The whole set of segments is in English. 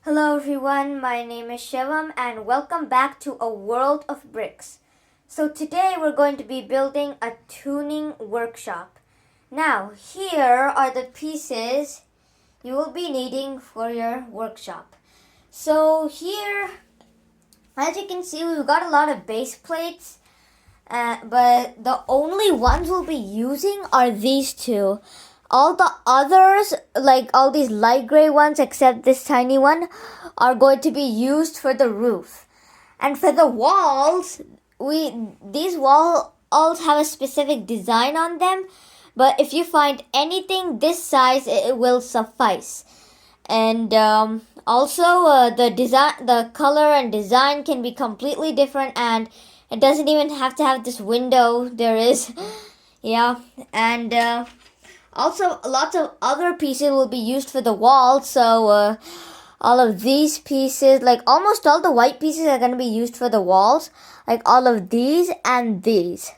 Hello everyone, my name is Shivam and welcome back to A World of Bricks. So today we're going to be building a tuning workshop. Now here are the pieces you will be needing for your workshop. So here, as you can see, we've got a lot of base plates, but the only ones we'll be using are these two. All the others, like all these light gray ones except this tiny one, are going to be used for the roof. And for the walls, these walls have a specific design on them, but if you find anything this size, it will suffice. And also the color and design can be completely different, and it doesn't even have to have this window there is. Yeah. And also, lots of other pieces will be used for the wall. So all of these pieces, like almost all the white pieces, are going to be used for the walls. Like all of these and these.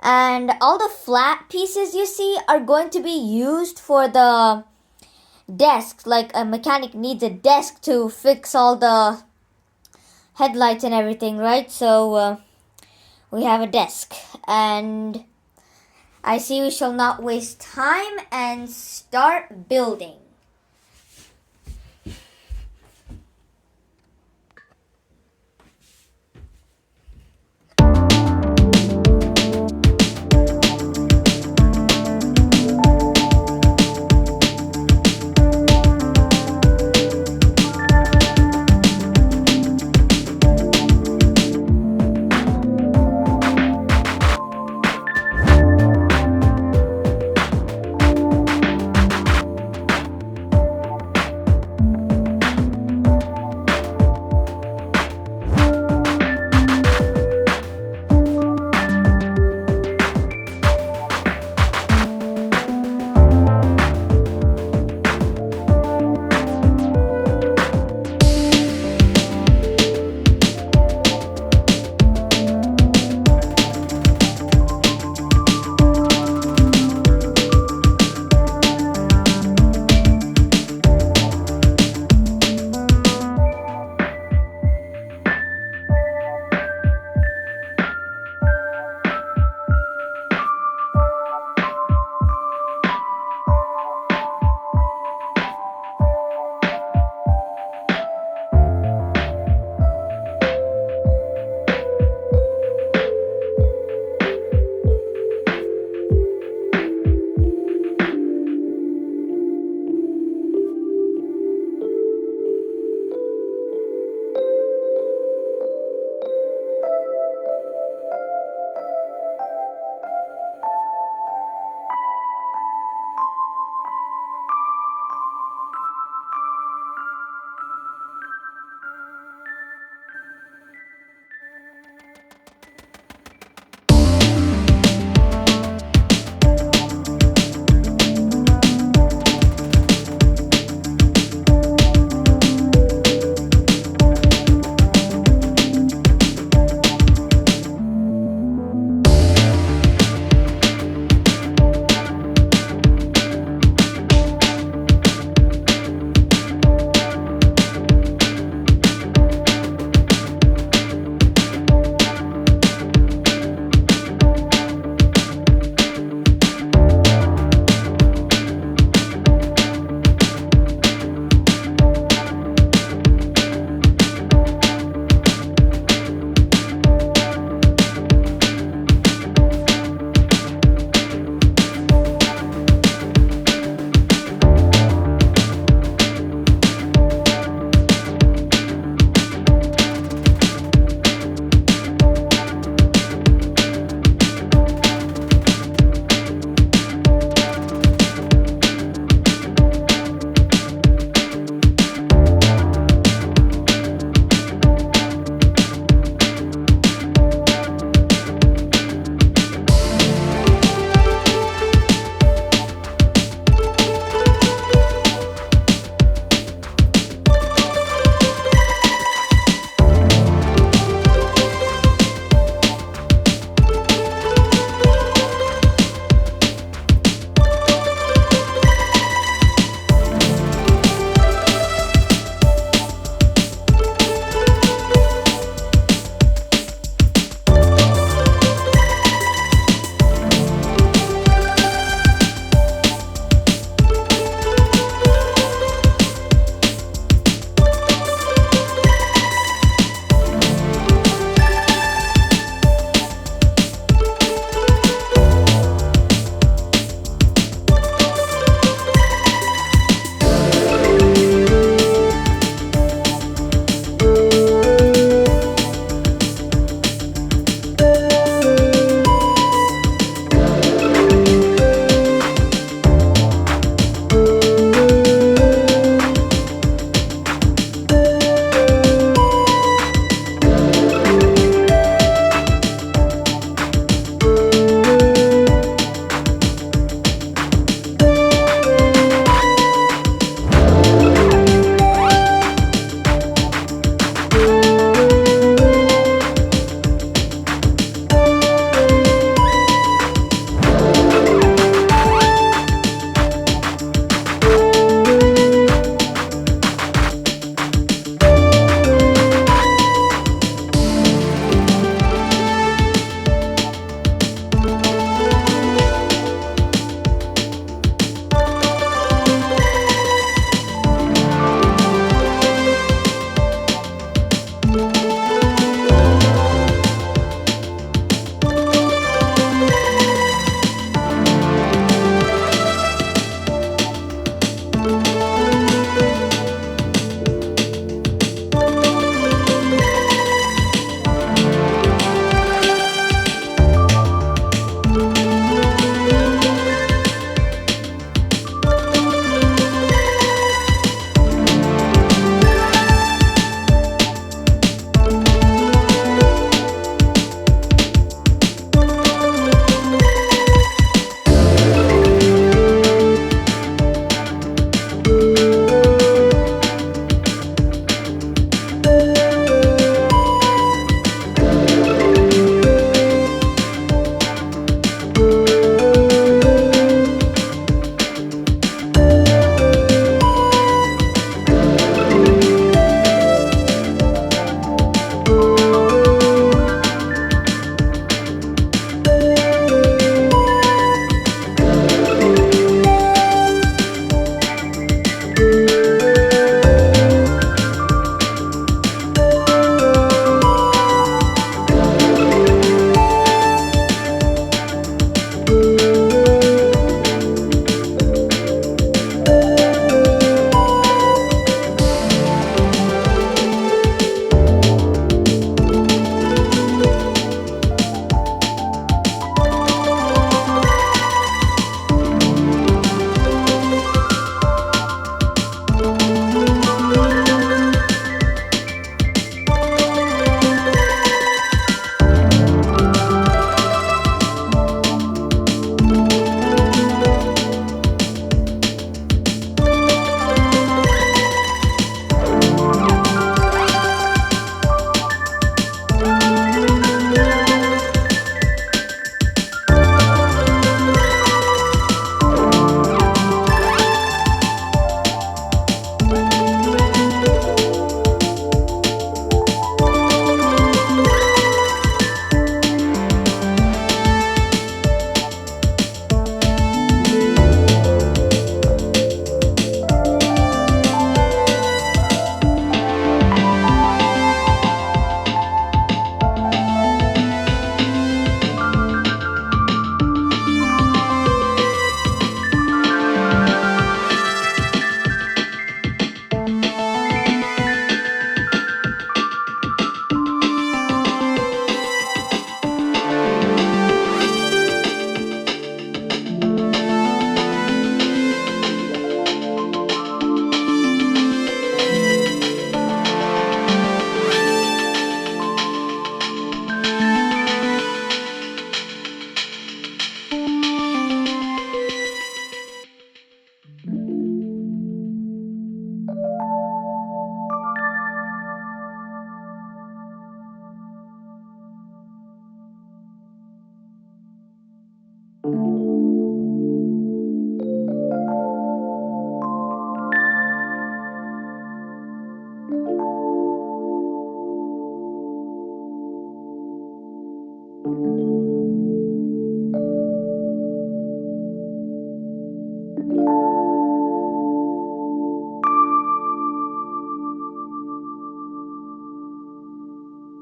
And all the flat pieces you see are going to be used for the desks. Like a mechanic needs a desk to fix all the headlights and everything, right? So we have a desk. And I see we shall not waste time and start building.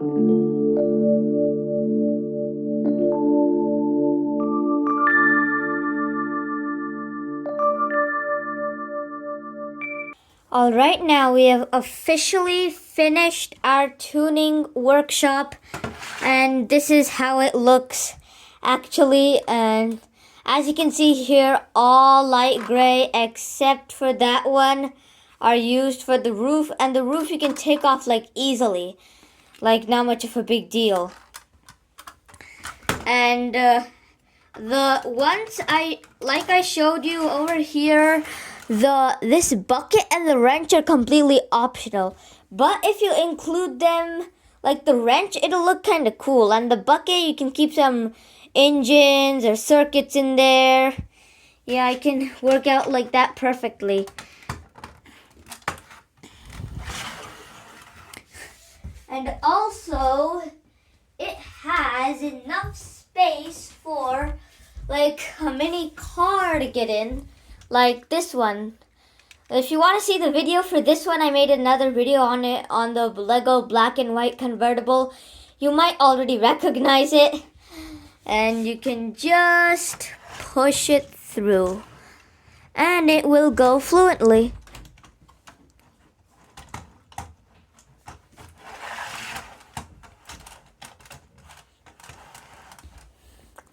Alright, now we have officially finished our tuning workshop, and this is how it looks actually. And as you can see here, all light gray except for that one are used for the roof, and the roof you can take off like easily, like not much of a big deal. And the ones I showed you over here, this bucket and the wrench are completely optional. But if you include them, like the wrench, it'll look kind of cool. And the bucket, you can keep some engines or circuits in there. Yeah, I can work out like that perfectly. And also, it has enough space for like a mini car to get in, like this one. If you want to see the video for this one, I made another video on it, on the Lego black and white convertible. You might already recognize it, and you can just push it through and it will go fluently.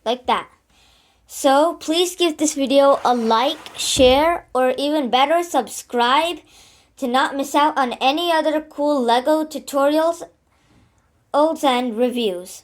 Like that. So please give this video a like, share, or even better, subscribe to not miss out on any other cool Lego tutorials and reviews.